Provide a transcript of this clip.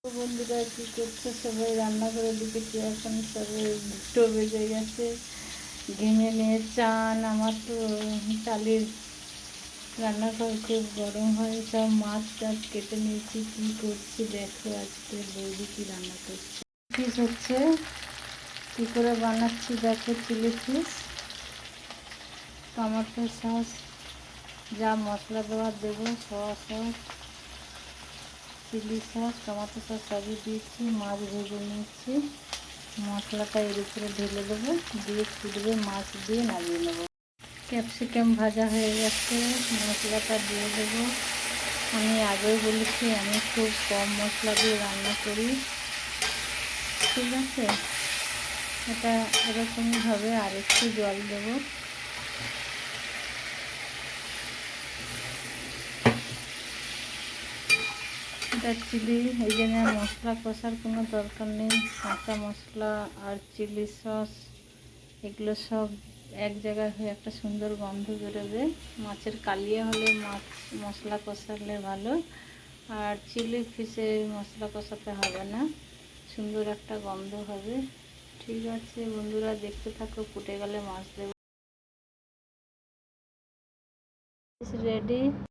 তো বন্ধুরা কী করছে? সবাই রান্না করে দিতেছি। এখন সবাই দুটো বেজে গেছে, ঘেমে নিয়ে চান। আমার তো চালের রান্নাঘর খুব গরম হয়। সব মাছ টাছ কেটে নিয়েছি। কী করছি দেখো, আজকে বৌদি কী রান্না করছে। ফিস হচ্ছে, কী করে বানাচ্ছি দেখো। চিলি ফিস, টমেটো সস, যা মশলা দেওয়ার দেবো, sauce, chilli sauce, tomato sauce সবই দিয়েছি। মাছ ভেজে নিয়েছি, মশলাটা এর উপরে ঢেলে দেবো, দিয়ে ফুটবে, মাছ দিয়ে নামিয়ে নেবো। ক্যাপসিকাম ভাজা হয়ে গেছে, মশলাটা দিয়ে দেবো। আমি আগেও বলেছি আমি খুব কম মশলা দিয়ে রান্না করি, ঠিক আছে? এটা এরকমই হবে। আর একটু জল দেবো। এটা চিলি, এই জন্য মশলা কষার কোনো দরকার নেই। কাঁচা মশলা আর চিলি সস এগুলো সব এক জায়গায় হয়ে একটা সুন্দর গন্ধ বেরোবে। মাছের কালিয়া হলে মাছ মশলা কষালে ভালো, আর চিলি ফিশে মশলা কষাতে হবে না, সুন্দর একটা গন্ধ হবে। ঠিক আছে বন্ধুরা, দেখতে থাকো, ফুটে গেলে মাছ দেবো। রেডি।